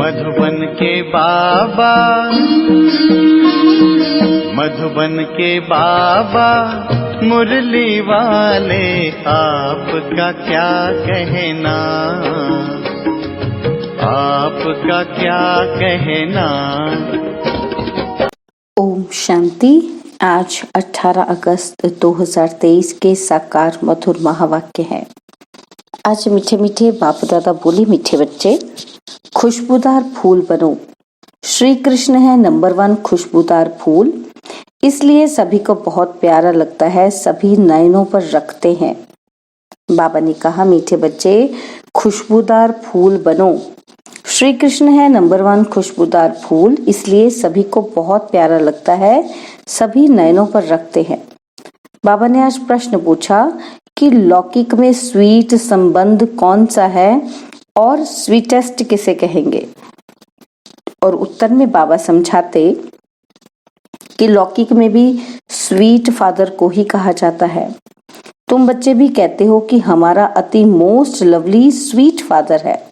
मधुबन के बाबा, मधुबन के बाबा मुरली वाले, आपका क्या कहना, आपका क्या कहना। ओम शांति। आज 18 अगस्त 2023 के साकार मधुर महावाक्य है। आज मीठे मीठे बाप दादा बोले, मीठे बच्चे खुशबूदार फूल बनो। श्री कृष्ण है नंबर 1 खुशबूदार फूल, इसलिए सभी को बहुत प्यारा लगता है, सभी नयनों पर रखते हैं। बाबा ने कहा, मीठे बच्चे खुशबूदार फूल बनो। श्री कृष्ण है नंबर 1 खुशबूदार फूल, इसलिए सभी को बहुत प्यारा लगता है, सभी नयनों पर रखते हैं। बाबा ने आज प्रश्न पूछा कि लौकिक में स्वीट संबंध कौन सा है और स्वीटेस्ट किसे कहेंगे। और उत्तर में बाबा समझाते कि लौकिक में भी स्वीट फादर को ही कहा जाता है। तुम बच्चे भी कहते हो कि हमारा अति मोस्ट लवली स्वीट फादर है,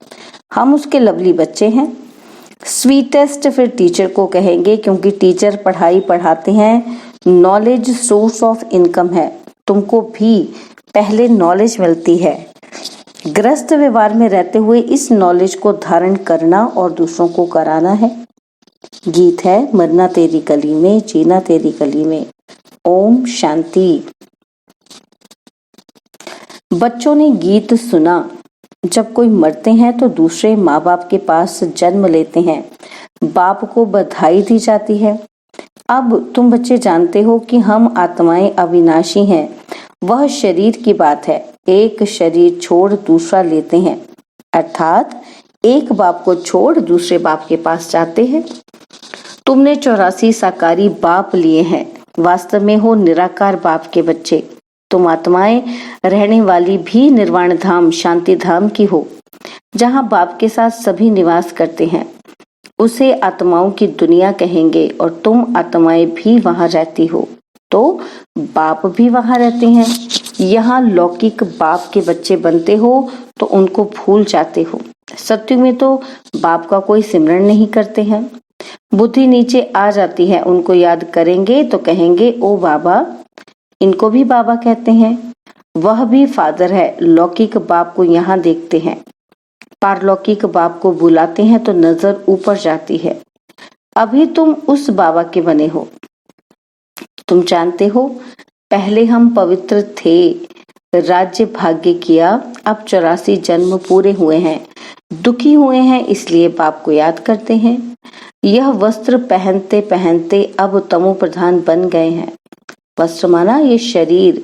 हम उसके लवली बच्चे हैं। स्वीटेस्ट फिर टीचर को कहेंगे, क्योंकि टीचर पढ़ाई पढ़ाते हैं, नॉलेज सोर्स ऑफ इनकम है, तुमको भी पहले नॉलेज मिलती है। गृहस्थ व्यवहार में रहते हुए इस नॉलेज को धारण करना और दूसरों को कराना है। गीत है, मरना तेरी गली में, जीना तेरी गली में। ओम शांति। बच्चों ने गीत सुना, जब कोई मरते हैं तो दूसरे माँ बाप के पास जन्म लेते हैं, बाप को बधाई दी जाती है। अब तुम बच्चे जानते हो कि हम आत्माएं अविनाशी हैं, वह शरीर की बात है, एक शरीर छोड़ दूसरा लेते हैं, अर्थात एक बाप को छोड़ दूसरे बाप के पास जाते हैं। तुमने 84 साकारी बाप लिए हैं, वास्तव में हो निराकार बाप के बच्चे। तुम आत्माएं रहने वाली भी निर्वाण धाम शांति धाम की हो, जहां बाप के साथ सभी निवास करते हैं, उसे आत्माओं की दुनिया कहेंगे। और तुम आत्माएं भी वहां रहती हो, तो बाप भी वहां रहते हैं। यहाँ लौकिक बाप के बच्चे बनते हो तो उनको भूल जाते हो। सत्युग में तो बाप का कोई सिमरण नहीं करते हैं, बुद्धि नीचे आ जाती है, उनको याद करेंगे तो कहेंगे, ओ बाबा। इनको भी बाबा कहते हैं, वह भी फादर है। लौकिक बाप को यहाँ देखते हैं, पारलौकिक बाप को बुलाते हैं तो नजर ऊपर जाती है। अभी तुम उस बाबा के बने हो। तुम जानते हो, पहले हम पवित्र थे, राज्य भाग्य किया, अब 84 जन्म पूरे हुए हैं, दुखी हुए हैं, इसलिए बाप को याद करते हैं। यह वस्त्र पहनते पहनते अब तमो प्रधान बन गए हैं। वस्त्र माना ये शरीर।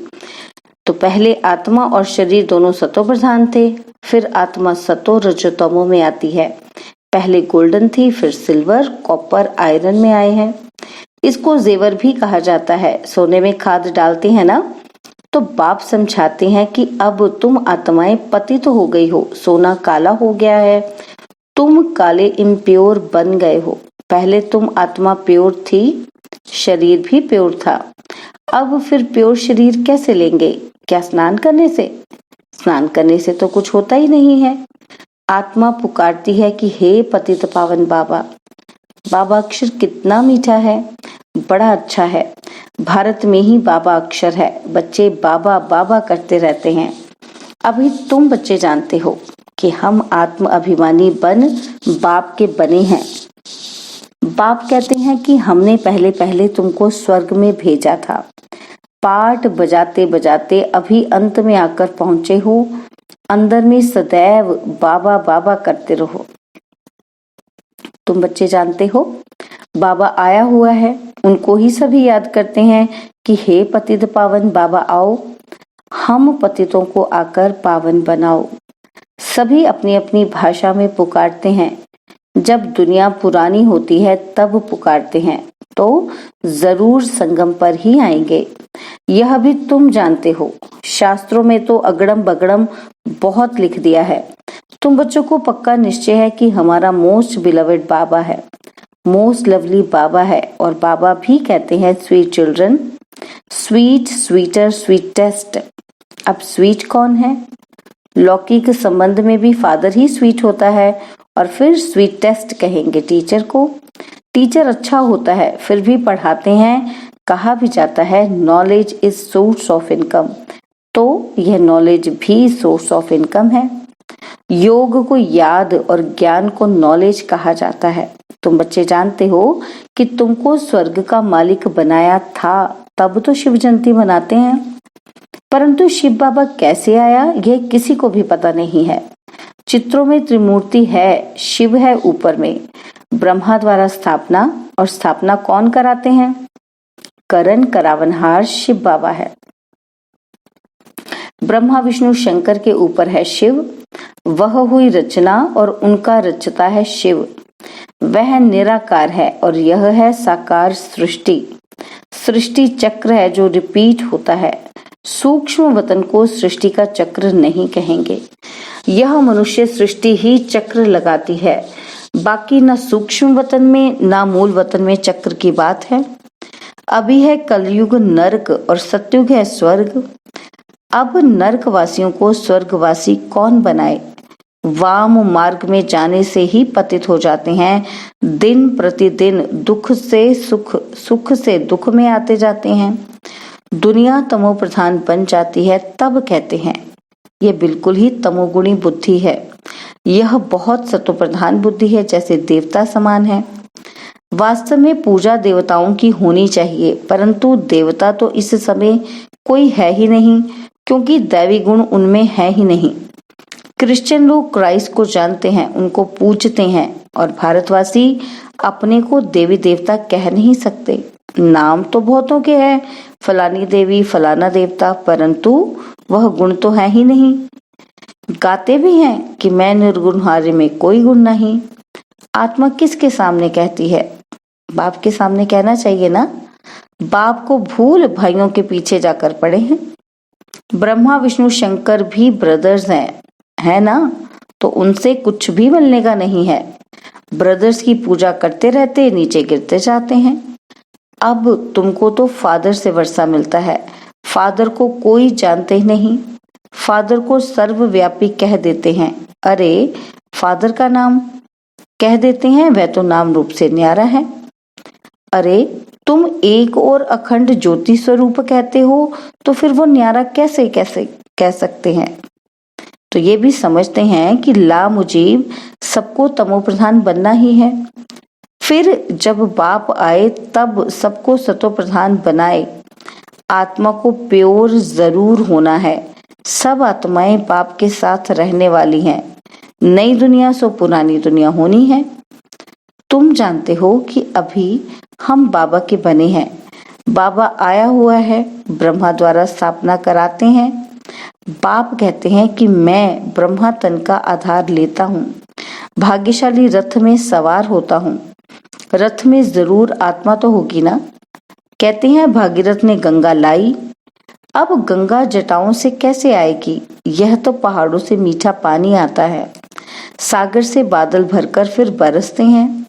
तो पहले आत्मा और शरीर दोनों सतो प्रधान थे, फिर आत्मा सतो रजतमो में आती है। पहले गोल्डन थी, फिर सिल्वर, कॉपर, आयरन में आए हैं। इसको जेवर भी कहा जाता है, सोने में खाद डालते हैं ना। तो बाप समझाते हैं कि अब तुम आत्माएं पतित हो गई हो, सोना काला हो गया है, तुम काले इम्प्योर बन गए हो। पहले तुम आत्मा प्योर थी, शरीर भी प्योर था, अब फिर प्योर शरीर कैसे लेंगे? क्या स्नान करने से? स्नान करने से तो कुछ होता ही नहीं है। आत्मा पुकारती है कि हे पतित पावन बाबा। बाबा अक्षर कितना मीठा है, बड़ा अच्छा है। भारत में ही बाबा अक्षर है, बच्चे बाबा बाबा करते रहते हैं। अभी तुम बच्चे जानते हो कि हम आत्म अभिमानी बन बाप के बने हैं। बाप कहते हैं कि हमने पहले पहले तुमको स्वर्ग में भेजा था। पाठ बजाते बजाते अभी अंत में आकर पहुंचे हो। अंदर में सदैव बाबा बाबा करते रहो। तुम बच्चे जानते हो, बाबा आया हुआ है, उनको ही सभी याद करते हैं कि हे पतित पावन बाबा आओ, हम पतितों को आकर पावन बनाओ। सभी अपनी अपनी भाषा में पुकारते हैं। जब दुनिया पुरानी होती है तब पुकारते हैं, तो जरूर संगम पर ही आएंगे। यह भी तुम जानते हो, शास्त्रों में तो अगड़म बगड़म बहुत लिख दिया है। तुम बच्चों को पक्का निश्चय है कि हमारा मोस्ट बिलवेड बाबा है, मोस्ट लवली बाबा है। और बाबा भी कहते हैं, sweet children, sweet, sweeter, sweetest. अब स्वीट कौन है? लौकिक संबंध में भी फादर ही स्वीट होता है और फिर स्वीट टेस्ट कहेंगे टीचर को। टीचर अच्छा होता है फिर भी पढ़ाते हैं। कहा भी जाता है knowledge is source of income, तो यह नॉलेज भी सोर्स ऑफ इनकम है। योग को याद और ज्ञान को नॉलेज कहा जाता है। तुम बच्चे जानते हो कि तुमको स्वर्ग का मालिक बनाया था, तब तो शिव जयंती मनाते हैं। परंतु शिव बाबा कैसे आया यह किसी को भी पता नहीं है। चित्रों में त्रिमूर्ति है, शिव है ऊपर में, ब्रह्मा द्वारा स्थापना, और स्थापना कौन कराते हैं? करण करावनहार शिव बाबा है। ब्रह्मा विष्णु शंकर के ऊपर है शिव, वह हुई रचना और उनका रचता है शिव। वह निराकार है और यह है साकार सृष्टि। सृष्टि चक्र है जो रिपीट होता है। सूक्ष्म वतन को सृष्टि का चक्र नहीं कहेंगे। यह मनुष्य सृष्टि ही चक्र लगाती है, बाकी न सूक्ष्म वतन में न मूल वतन में चक्र की बात है। अभी है कलयुग नरक और सतयुग है स्वर्ग। अब नरकवासियों को स्वर्गवासी कौन बनाए? वाम मार्ग में जाने से ही पतित हो जाते हैं। दिन प्रतिदिन दुख से सुख, सुख से दुख में आते जाते हैं। दुनिया तमो प्रधान बन जाती है, तब कहते हैं यह बिल्कुल ही तमोगुणी बुद्धि है। यह बहुत सत्वप्रधान बुद्धि है, जैसे देवता समान है। वास्तव में पूजा देवताओं की होनी चाहिए, परंतु देवता तो इस समय कोई है ही नहीं, क्योंकि दैवी गुण उनमें है ही नहीं। क्रिश्चियन लोग क्राइस्ट को जानते हैं, उनको पूजते हैं, और भारतवासी अपने को देवी देवता कह नहीं सकते। नाम तो बहुतों के हैं, फलानी देवी फलाना देवता, परंतु वह गुण तो है ही नहीं। गाते भी हैं कि मैं निर्गुण हारे में कोई गुण नहीं। आत्मा किसके सामने कहती है? बाप के सामने कहना चाहिए ना। बाप को भूल भाइयों के पीछे जाकर पड़े हैं। ब्रह्मा विष्णु शंकर भी ब्रदर्स हैं, है ना? तो उनसे कुछ भी मिलने का नहीं है। ब्रदर्स की पूजा करते रहते नीचे गिरते जाते हैं। अब तुमको तो फादर से वर्षा मिलता है। फादर को कोई जानते ही नहीं। फादर को सर्वव्यापी कह देते हैं। अरे फादर का नाम कह देते हैं, वह तो नाम रूप से न्यारा है। अरे तुम एक और अखंड ज्योति स्वरूप कहते हो, तो फिर वो न्यारा कैसे कैसे कह सकते हैं? तो ये भी समझते हैं कि ला मुजीब सबको तमो प्रधान बनना ही है। फिर जब बाप आए तब सबको सतो प्रधान बनाए। आत्मा को प्योर जरूर होना है। सब आत्माएं बाप के साथ रहने वाली हैं। नई दुनिया सो पुरानी दुनिया होनी है। तुम जानते हो कि अभी हम बाबा के बने हैं। बाबा आया हुआ है, ब्रह्मा द्वारा स्थापना कराते हैं। बाप कहते हैं कि मैं ब्रह्मा तन का आधार लेता हूँ, भाग्यशाली रथ में सवार होता हूँ। रथ में जरूर आत्मा तो होगी ना। कहते हैं भागीरथ ने गंगा लाई। अब गंगा जटाओं से कैसे आएगी? यह तो पहाड़ों से मीठा पानी आता है, सागर से बादल भरकर फिर बरसते हैं।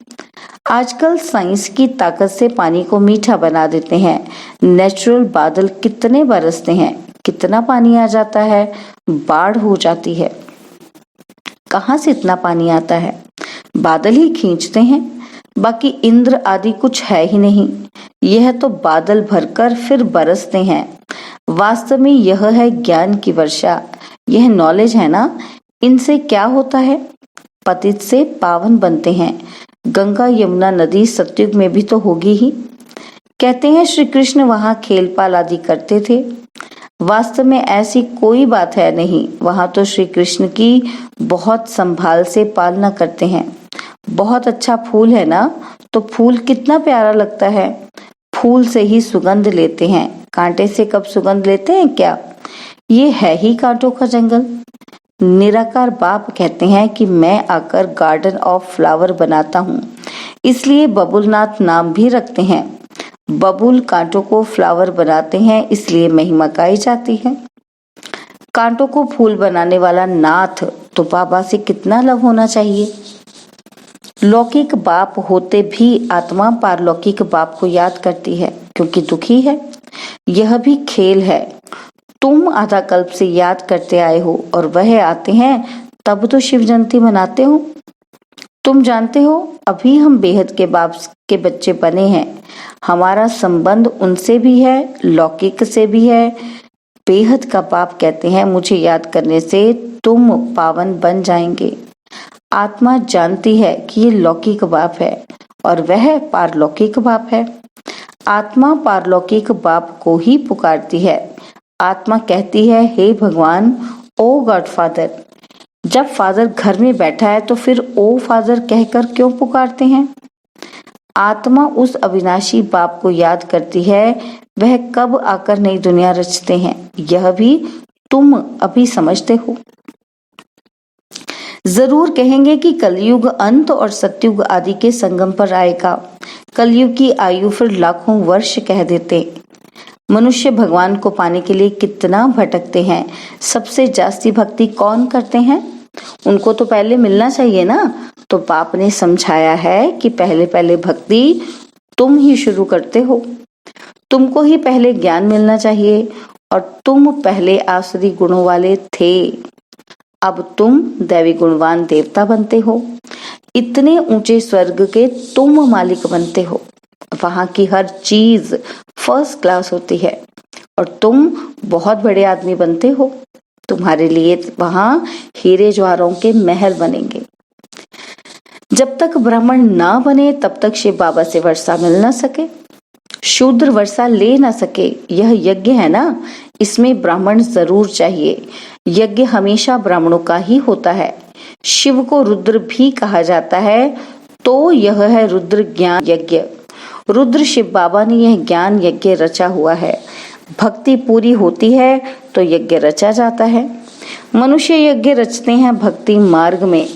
आजकल साइंस की ताकत से पानी को मीठा बना देते हैं। नेचुरल बादल कितने बरसते हैं, कितना पानी आ जाता है, बाढ़ हो जाती है। कहाँ से इतना पानी आता है? बादल ही खींचते हैं। बाकी इंद्र आदि कुछ है ही नहीं। यह तो बादल भरकर फिर बरसते हैं। वास्तव में यह है ज्ञान की वर्षा। यह नॉलेज है ना। इनसे क्या होता है? पतित से पावन बनते हैं। गंगा यमुना नदी सतयुग में भी तो होगी ही। कहते हैं श्री कृष्ण वहां खेल पाल आदि करते थे। वास्तव में ऐसी कोई बात है नहीं। वहां तो श्री कृष्ण की बहुत संभाल से पालना करते हैं। बहुत अच्छा फूल है ना, तो फूल कितना प्यारा लगता है। फूल से ही सुगंध लेते हैं, कांटे से कब सुगंध लेते हैं क्या? ये है ही कांटों का जंगल। निराकार बाप कहते हैं कि मैं आकर गार्डन ऑफ फ्लावर बनाता हूँ, इसलिए बबुलनाथ नाम भी रखते हैं। बबुल कांटों को फ्लावर बनाते हैं, इसलिए महिमा गाई जाती है। कांटों को फूल बनाने वाला नाथ, तो बाबा से कितना लव होना चाहिए। लौकिक बाप होते भी आत्मा पारलौकिक बाप को याद करती है, क्योंकि दुखी है। यह भी खेल है। तुम आधा कल्प से याद करते आए हो और वह आते हैं, तब तो शिव जयंती मनाते हो। तुम जानते हो, अभी हम बेहद के बाप के बच्चे बने हैं। हमारा संबंध उनसे भी है, लौकिक से भी है। बेहद का बाप कहते हैं, मुझे याद करने से तुम पावन बन जाएंगे। आत्मा जानती है कि ये लौकिक बाप है और वह पारलौकिक बाप है। आत्मा पारलौकिक बाप को ही पुकारती है। आत्मा कहती है, हे भगवान, ओ गॉड फादर। जब फादर घर में बैठा है तो फिर ओ फादर कहकर क्यों पुकारते हैं? आत्मा उस अविनाशी बाप को याद करती है। वह कब आकर नई दुनिया रचते हैं, यह भी तुम अभी समझते हो। जरूर कहेंगे कि कलयुग अंत और सतयुग आदि के संगम पर आएगा। कलयुग की आयु फिर लाखों वर्ष कह देते। मनुष्य भगवान को पाने के लिए कितना भटकते हैं। सबसे जास्ती भक्ति कौन करते हैं? उनको तो पहले मिलना चाहिए ना। तो बाप ने समझाया है कि पहले पहले भक्ति तुम ही शुरू करते हो। तुमको ही पहले ज्ञान मिलना चाहिए और तुम पहले आसुरी गुणों वाले थे। अब तुम दैवी गुणवान देवता बनते हो। इतने ऊंचे स्वर्ग के तुम मालिक बनते हो। वहां की हर चीज फर्स्ट क्लास होती है और तुम बहुत बड़े आदमी बनते हो। तुम्हारे लिए वहां हीरे जवाहरों के महल बनेंगे। जब तक ब्राह्मण ना बने तब तक शिव बाबा से वर्षा मिल ना सके, शूद्र वर्षा ले ना सके। यह यज्ञ है ना, इसमें ब्राह्मण जरूर चाहिए। यज्ञ हमेशा ब्राह्मणों का ही होता है। शिव को रुद्र भी कहा जाता है, तो यह है रुद्र ज्ञान यज्ञ। रुद्र शिव बाबा ने यह ज्ञान यज्ञ रचा हुआ है। भक्ति पूरी होती है तो यज्ञ रचा जाता है। मनुष्य यज्ञ रचते हैं भक्ति मार्ग में।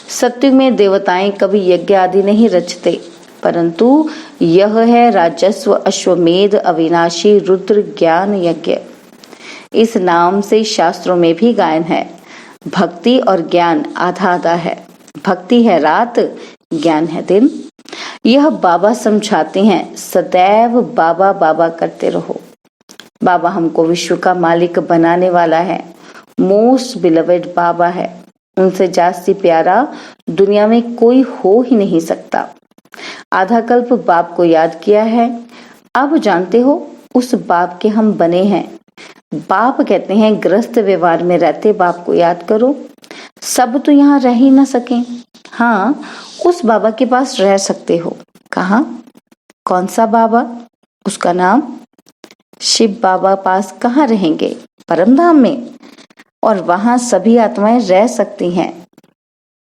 सत्युग में देवताएं कभी यज्ञ आदि नहीं रचते, परंतु यह है राजस्व अश्वमेध अविनाशी रुद्र ज्ञान यज्ञ। इस नाम से शास्त्रों में भी गायन है। भक्ति और ज्ञान आधा आधा है। भक्ति है रात, ज्ञान है दिन। यह बाबा समझाते हैं, सदैव बाबा बाबा करते रहो। बाबा हमको विश्व का मालिक बनाने वाला है। मोस्ट बिलवेड बाबा है। उनसे जास्ती प्यारा दुनिया में कोई हो ही नहीं सकता। आधा कल्प बाप को याद किया है। अब जानते हो, उस बाप के हम बने हैं। बाप कहते हैं, ग्रस्त व्यवहार में रहते बाप को याद करो। सब तो यहाँ रह ही ना सके। हाँ, उस बाबा के पास रह सकते हो। कहाँ? कौन सा बाबा? उसका नाम शिव बाबा पास कहाँ रहेंगे? परमधाम में। और वहां सभी आत्माएं रह सकती हैं।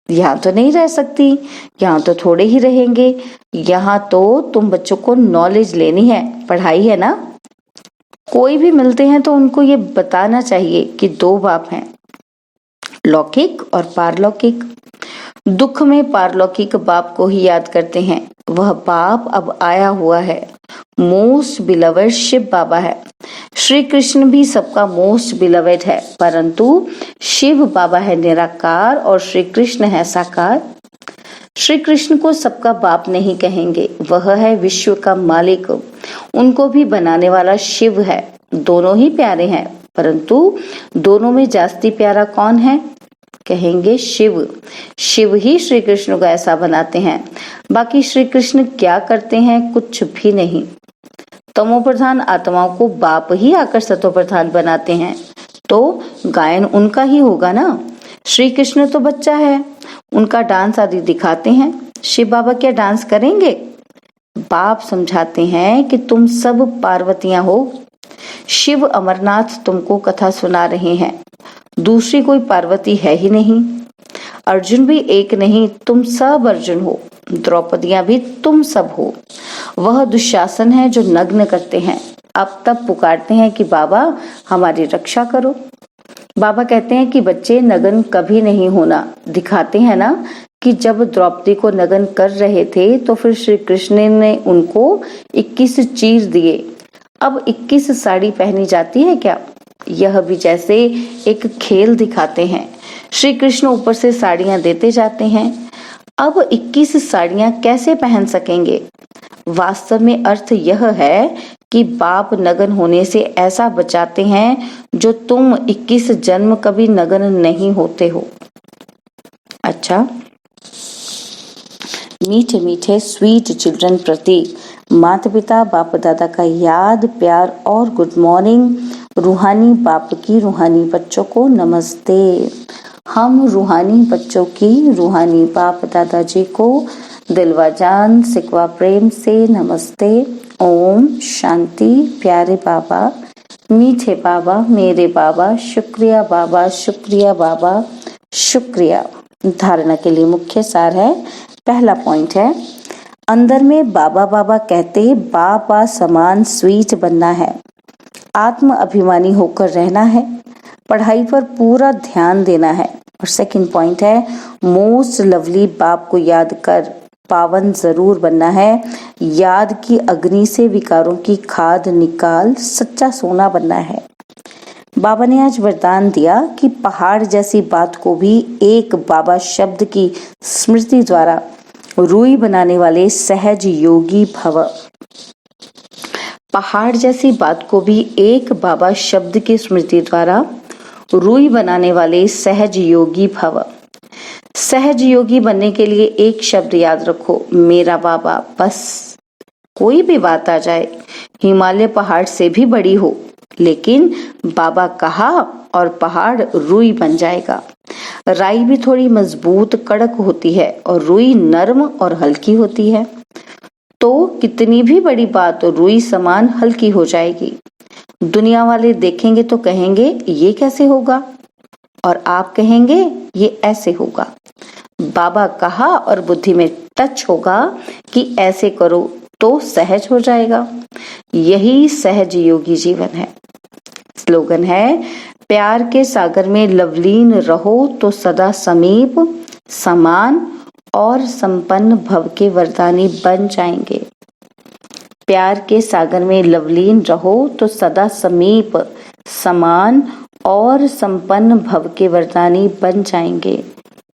यहाँ तो नहीं रह सकती। यहाँ तो थोड़े ही रहेंगे। यहाँ तो तुम बच्चों को नॉलेज लेनी है, पढ़ाई है ना। कोई भी मिलते हैं तो उनको ये बताना चाहिए कि दो बाप हैं, लौकिक और पारलौकिक। दुख में पारलौकिक बाप को ही याद करते हैं। वह बाप अब आया हुआ है। मोस्ट बिलवेड शिव बाबा है। श्री कृष्ण भी सबका मोस्ट बिलवेड है, परंतु शिव बाबा है निराकार और श्री कृष्ण है साकार। श्री कृष्ण को सबका बाप नहीं कहेंगे, वह है विश्व का मालिक। उनको भी बनाने वाला शिव है। दोनों ही प्यारे हैं, परंतु दोनों में जास्ती प्यारा कौन है? कहेंगे शिव। शिव ही श्री कृष्ण को ऐसा बनाते हैं। बाकी श्री कृष्ण क्या करते हैं? कुछ भी नहीं। तमो प्रधान आत्माओं को बाप ही आकर सतो प्रधान बनाते हैं, तो गायन उनका ही होगा ना। श्री कृष्ण तो बच्चा है, उनका डांस आदि दिखाते हैं। शिव बाबा क्या डांस करेंगे? बाप समझाते हैं कि तुम सब पार्वतियां हो। शिव अमरनाथ तुमको कथा सुना रहे हैं। दूसरी कोई पार्वती है ही नहीं। अर्जुन भी एक नहीं, तुम सब अर्जुन हो। द्रौपदियां भी तुम सब हो। वह दुशासन है जो नग्न करते हैं। अब तब पुकारते हैं कि बाबा हमारी रक्षा करो। बाबा कहते हैं कि बच्चे नग्न कभी नहीं होना। दिखाते हैं ना कि जब द्रौपदी को नग्न कर रहे थे तो फिर श्री कृष्ण ने उनको 21 चीर दिए। अब 21 साड़ी पहनी जाती है क्या? यह भी जैसे एक खेल दिखाते हैं। श्री कृष्ण ऊपर से साड़ियां देते जाते हैं। अब 21 साड़ियां कैसे पहन सकेंगे? वास्तव में अर्थ यह है कि बाप नग्न होने से ऐसा बचाते हैं जो तुम 21 जन्म कभी नग्न नहीं होते हो। अच्छा, मीठे मीठे स्वीट चिल्ड्रन प्रति माता पिता बाप दादा का याद प्यार और गुड मॉर्निंग। रूहानी बाप की रूहानी बच्चों को नमस्ते। हम रूहानी बच्चों की रूहानी बाप दादाजी को दिलवा जान सिकवा प्रेम से नमस्ते। ओम शांति। प्यारे बाबा, मीठे बाबा, मेरे बाबा, शुक्रिया बाबा, शुक्रिया बाबा, शुक्रिया। धारणा के लिए मुख्य सार है। पहला पॉइंट है, अंदर में बाबा बाबा कहते बाबा समान स्वीट बनना है, आत्म अभिमानी होकर रहना है, पढ़ाई पर पूरा ध्यान देना है। और सेकंड पॉइंट है, मोस्ट लवली बाप को याद कर पावन जरूर बनना है, याद की अग्नि से विकारों की खाद निकाल सच्चा सोना बनना है। बाबा ने आज वरदान दिया कि पहाड़ जैसी बात को भी एक बाबा शब्द की स्मृति द्वारा रूई बनाने वाले सहज योगी भव। पहाड़ जैसी बात को भी एक बाबा शब्द की स्मृति द्वारा रूई बनाने वाले सहज योगी भव। सहज योगी बनने के लिए एक शब्द याद रखो, मेरा बाबा। बस कोई भी बात आ जाए, हिमालय पहाड़ से भी बड़ी हो, लेकिन बाबा कहा और पहाड़ रूई बन जाएगा। राई भी थोड़ी मजबूत कड़क होती है और रूई नर्म और हल्की होती है, तो कितनी भी बड़ी बात रूई समान हल्की हो जाएगी। दुनिया वाले देखेंगे तो कहेंगे ये कैसे होगा, और आप कहेंगे ये ऐसे होगा। बाबा कहा और बुद्धि में टच होगा कि ऐसे करो तो सहज हो जाएगा। यही सहज योगी जीवन है। स्लोगन है, प्यार के सागर में लवलीन रहो तो सदा समीप समान और संपन्न भव के वरदानी बन जाएंगे। प्यार के सागर में लवलीन रहो तो सदा समीप समान और संपन्न भव के वरदानी बन जाएंगे।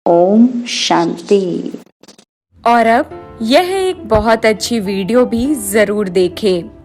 ओम शांति। और अब यह एक बहुत अच्छी वीडियो भी जरूर देखें।